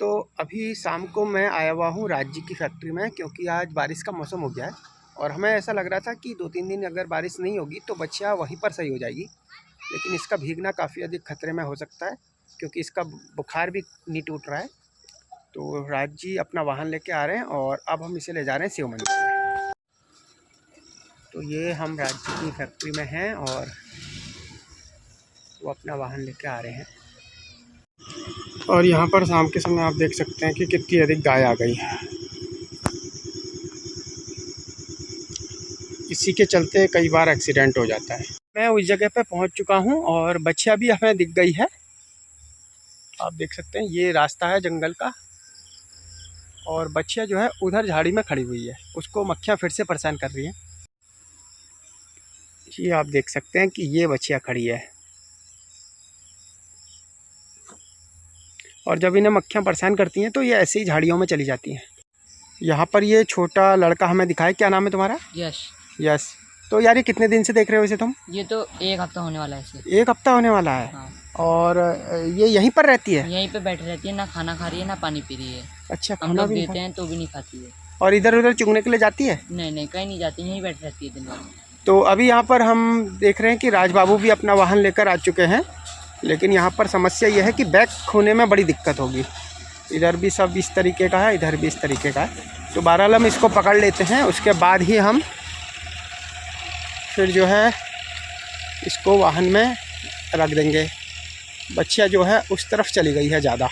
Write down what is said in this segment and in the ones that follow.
तो अभी शाम को मैं आया हुआ हूँ राज जी की फैक्ट्री में, क्योंकि आज बारिश का मौसम हो गया है और हमें ऐसा लग रहा था कि 2-3 दिन अगर बारिश नहीं होगी तो बच्चियाँ वहीं पर सही हो जाएगी, लेकिन इसका भीगना काफ़ी अधिक खतरे में हो सकता है क्योंकि इसका बुखार भी नहीं टूट रहा है। तो राज जी अपना वाहन लेके आ रहे हैं और अब हम इसे ले जा रहे हैं शिव मंदिर में। तो ये हम राज जी की फैक्ट्री में हैं और वो अपना वाहन लेके आ रहे हैं। और यहाँ पर शाम के समय आप देख सकते हैं कि कितनी अधिक गाय आ गई है। इसी के चलते कई बार एक्सीडेंट हो जाता है। मैं उस जगह पे पहुँच चुका हूँ और बच्चियाँ भी हमें दिख गई है। आप देख सकते हैं ये रास्ता है जंगल का और बच्चियाँ जो है उधर झाड़ी में खड़ी हुई है, उसको मक्खियाँ फिर से परेशान कर रही हैं। ये आप देख सकते हैं कि ये बच्चियाँ खड़ी है और जब इन्हें मक्खियाँ परेशान करती हैं तो ये ऐसे ही झाड़ियों में चली जाती हैं। यहाँ पर ये छोटा लड़का हमें दिखाए, क्या नाम है तुम्हारा? यश। यस। तो यार ये कितने दिन से देख रहे हो इसे तुम? ये तो 1 हफ्ता होने वाला है इसे। 1 हफ्ता होने वाला है। हाँ। और ये यहीं पर रहती है? यहीं पे बैठी रहती है, ना खाना खा रही है ना पानी पी रही है। अच्छा, हम लोग देते हैं तो भी नहीं खाती है। और इधर उधर चुगने के लिए जाती है? नहीं कहीं नहीं जाती, यहीं बैठी रहती है दिन भर। तो अभी यहाँ पर हम देख रहे हैं कि राज बाबू भी अपना वाहन लेकर आ चुके हैं, लेकिन यहाँ पर समस्या यह है कि बैग खोने में बड़ी दिक्कत होगी। इधर भी सब इस तरीके का है, इधर भी इस तरीके का है। तो बहरहाल हम इसको पकड़ लेते हैं, उसके बाद ही हम फिर जो है इसको वाहन में रख देंगे। बच्चियाँ जो है उस तरफ चली गई है ज़्यादा।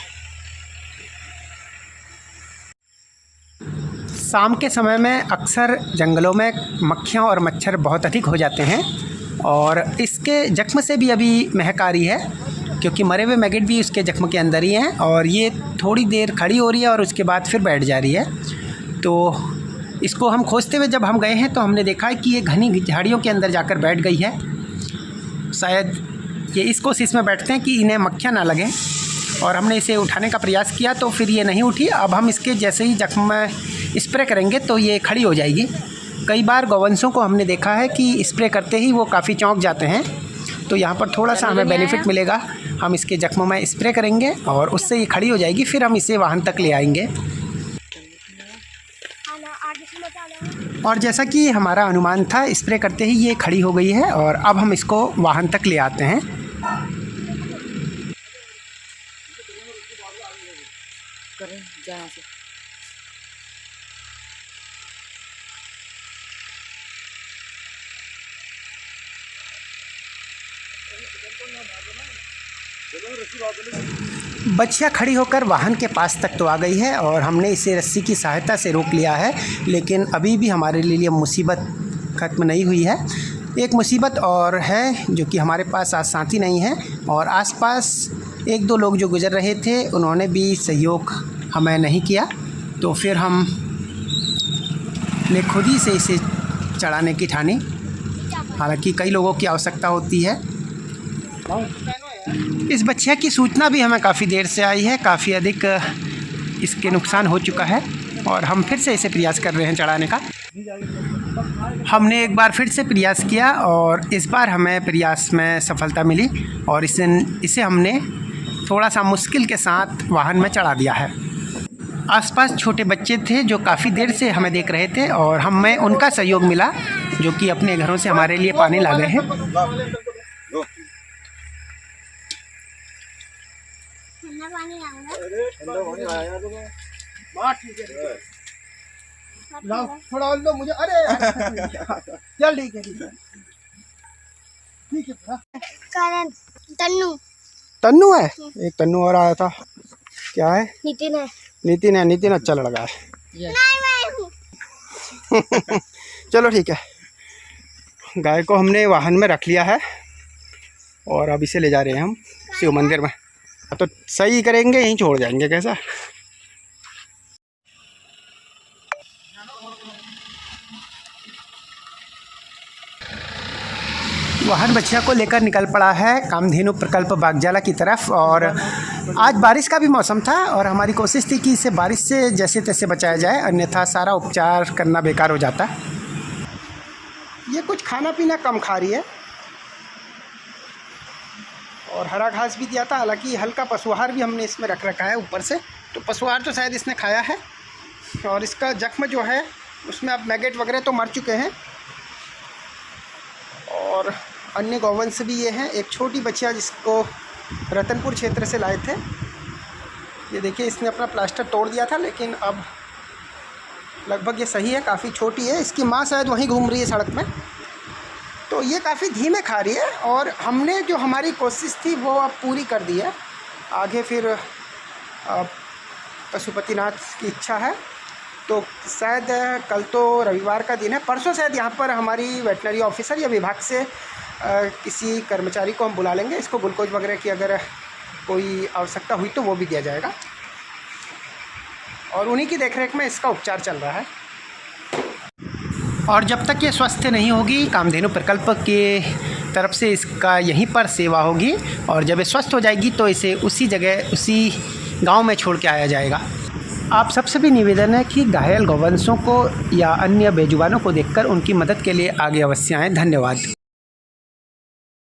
शाम के समय में अक्सर जंगलों में मक्खियाँ और मच्छर बहुत अधिक हो जाते हैं और इसके जख्म से भी अभी महक आ रही है, क्योंकि मरे हुए मैगेट भी उसके जख्म के अंदर ही हैं और ये थोड़ी देर खड़ी हो रही है और उसके बाद फिर बैठ जा रही है। तो इसको हम खोजते हुए जब हम गए हैं तो हमने देखा है कि ये घनी झाड़ियों के अंदर जाकर बैठ गई है। शायद ये इस कोशिश में बैठते हैं कि इन्हें मक्खियाँ ना लगें, और हमने इसे उठाने का प्रयास किया तो फिर ये नहीं उठी। अब हम इसके जैसे ही जख्म में स्प्रे करेंगे तो ये खड़ी हो जाएगी। कई बार गौवंशों को हमने देखा है कि स्प्रे करते ही वो काफ़ी चौंक जाते हैं, तो यहाँ पर थोड़ा सा हमें बेनिफिट मिलेगा। हम इसके जख्मों में स्प्रे करेंगे और उससे ये खड़ी हो जाएगी, फिर हम इसे वाहन तक ले आएंगे। और जैसा कि हमारा अनुमान था, स्प्रे करते ही ये खड़ी हो गई है और अब हम इसको वाहन तक ले आते हैं। बच्चियाँ खड़ी होकर वाहन के पास तक तो आ गई है और हमने इसे रस्सी की सहायता से रोक लिया है, लेकिन अभी भी हमारे लिए मुसीबत ख़त्म नहीं हुई है। एक मुसीबत और है जो कि हमारे पास आज साथी नहीं है, और आसपास 1-2 लोग जो गुज़र रहे थे उन्होंने भी सहयोग हमें नहीं किया, तो फिर हम ने खुद ही से इसे चढ़ाने की ठानी। हालांकि कई लोगों की आवश्यकता होती है। इस बच्चिया की सूचना भी हमें काफ़ी देर से आई है, काफ़ी अधिक इसके नुकसान हो चुका है और हम फिर से इसे प्रयास कर रहे हैं चढ़ाने का। हमने एक बार फिर से प्रयास किया और इस बार हमें प्रयास में सफलता मिली और इसे हमने थोड़ा सा मुश्किल के साथ वाहन में चढ़ा दिया है। आसपास छोटे बच्चे थे जो काफ़ी देर से हमें देख रहे थे और हमें उनका सहयोग मिला, जो कि अपने घरों से हमारे लिए पानी ला गए हैं। थोड़ा और लो मुझे। अरे चल ठीक है ठीक है। तन्नू है, एक तन्नू और आया था। क्या है? नितिन है। नितिन अच्छा लड़का है। चलो ठीक है। गाय को हमने वाहन में रख लिया है और अब इसे ले जा रहे हैं हम शिव मंदिर में। तो सही करेंगे, यहीं छोड़ जाएंगे, कैसा? वाहन बच्चिया को लेकर निकल पड़ा है कामधेनु प्रकल्प बागजाला की तरफ। और आज बारिश का भी मौसम था और हमारी कोशिश थी कि इसे बारिश से जैसे तैसे बचाया जाए, अन्यथा सारा उपचार करना बेकार हो जाता। ये कुछ खाना पीना कम खा रही है और हरा घास भी दिया था। हालांकि हल्का पशुआहार भी हमने इसमें रख रखा है ऊपर से, तो पशुआहार तो शायद इसने खाया है। और इसका जख्म जो है उसमें अब मैगेट वगैरह तो मर चुके हैं। और अन्य गौवंश भी ये हैं। एक छोटी बच्चिया जिसको रतनपुर क्षेत्र से लाए थे, ये देखिए इसने अपना प्लास्टर तोड़ दिया था, लेकिन अब लगभग ये सही है, काफ़ी छोटी है। इसकी माँ शायद वहीं घूम रही है सड़क में। तो ये काफ़ी धीमे खा रही है और हमने जो हमारी कोशिश थी वो अब पूरी कर दी है। आगे फिर पशुपतिनाथ की इच्छा है, तो शायद कल तो रविवार का दिन है, परसों शायद यहाँ पर हमारी वेटनरी ऑफिसर या विभाग से किसी कर्मचारी को हम बुला लेंगे। इसको ग्लूकोज वगैरह की अगर कोई आवश्यकता हुई तो वो भी दिया जाएगा, और उन्हीं की देखरेख में इसका उपचार चल रहा है। और जब तक ये स्वस्थ नहीं होगी, कामधेनु प्रकल्प के तरफ से इसका यहीं पर सेवा होगी, और जब ये स्वस्थ हो जाएगी तो इसे उसी जगह, उसी गांव में छोड़ के आया जाएगा। आप सबसे भी निवेदन है कि घायल गौवंशों को या अन्य बेजुबानों को देखकर उनकी मदद के लिए आगे अवश्य आएँ। धन्यवाद।